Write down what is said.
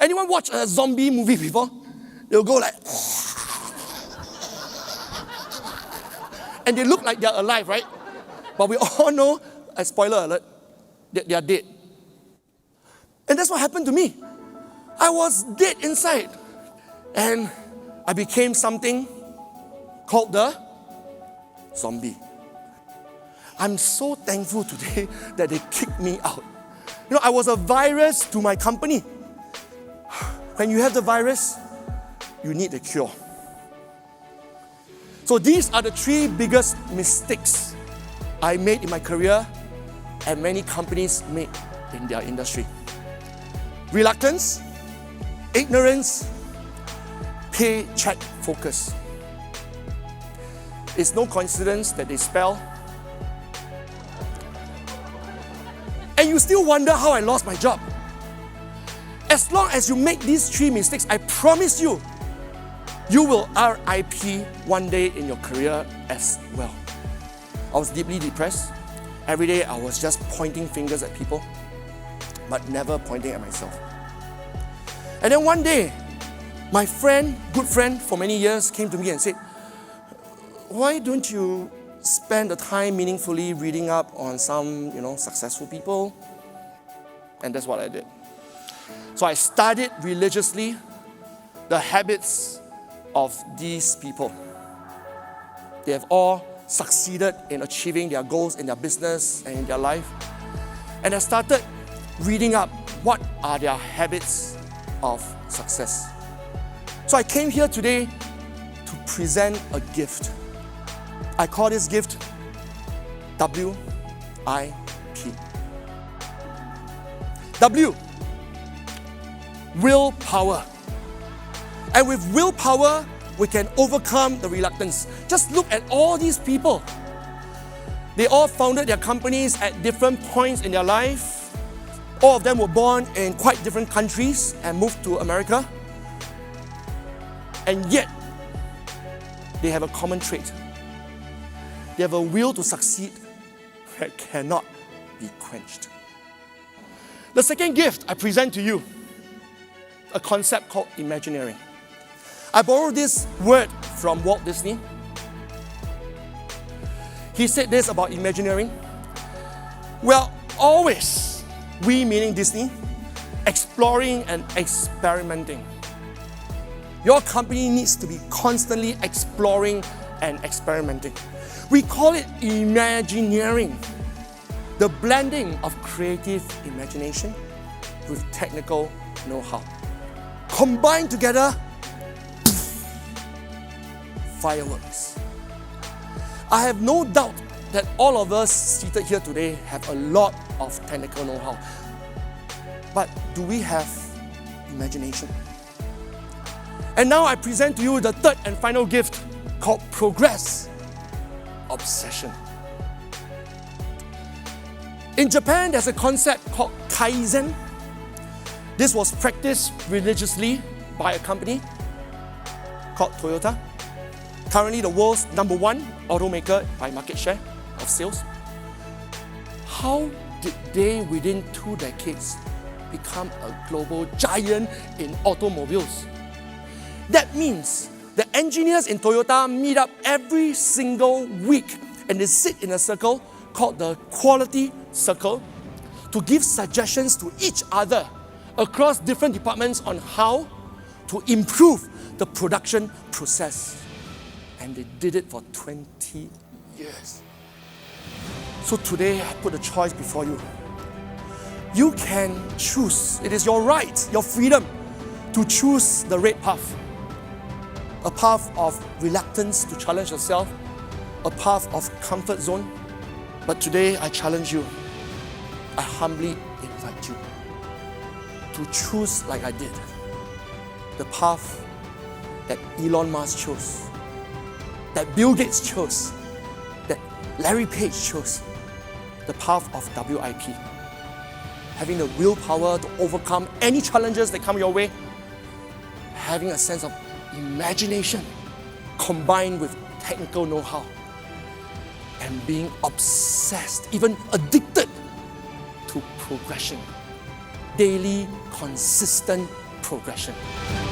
Anyone watch a zombie movie before? They'll go like, and they look like they're alive, right? But we all know, a spoiler alert, they are dead. And that's what happened to me. I was dead inside. And I became something called the zombie. I'm so thankful today that they kicked me out. You know, I was a virus to my company. When you have the virus, you need the cure. So these are the 3 biggest mistakes I made in my career and many companies made in their industry. Reluctance, ignorance, paycheck focus. It's no coincidence that they spell. And you still wonder how I lost my job. As long as you make these 3 mistakes, I promise you, you will RIP one day in your career as well. I was deeply depressed. Every day I was just pointing fingers at people, but never pointing at myself. And then one day, my friend, good friend for many years, came to me and said, why don't you spend the time meaningfully reading up on some, successful people? And that's what I did. So I studied religiously the habits of these people. They have all succeeded in achieving their goals in their business and in their life. And I started reading up what are their habits of success. So I came here today to present a gift. I call this gift WIP. W, willpower. And with willpower, we can overcome the reluctance. Just look at all these people. They all founded their companies at different points in their life. All of them were born in quite different countries and moved to America. And yet, they have a common trait. They have a will to succeed that cannot be quenched. The second gift I present to you, a concept called Imagineering. I borrowed this word from Walt Disney. He said this about Imagineering. Well, always, we meaning Disney, exploring and experimenting. Your company needs to be constantly exploring and experimenting. We call it Imagineering, the blending of creative imagination with technical know-how. Combined together, fireworks. I have no doubt that all of us seated here today have a lot of technical know-how. But do we have imagination? And now I present to you the third and final gift called Progress Obsession. In Japan, there's a concept called Kaizen. This was practiced religiously by a company called Toyota. Currently the world's #1 automaker by market share of sales. How did they, within 2 decades, become a global giant in automobiles? That means the engineers in Toyota meet up every single week and they sit in a circle called the Quality Circle to give suggestions to each other across different departments on how to improve the production process. And they did it for 20 years. So today, I put a choice before you. You can choose. It is your right, your freedom to choose the red path. A path of reluctance to challenge yourself, a path of comfort zone. But today, I challenge you. I humbly invite you to choose like I did. The path that Elon Musk chose, that Bill Gates chose, that Larry Page chose. The path of WIP. Having the willpower to overcome any challenges that come your way. Having a sense of imagination combined with technical know-how. And being obsessed, even addicted to progression. Daily, consistent progression.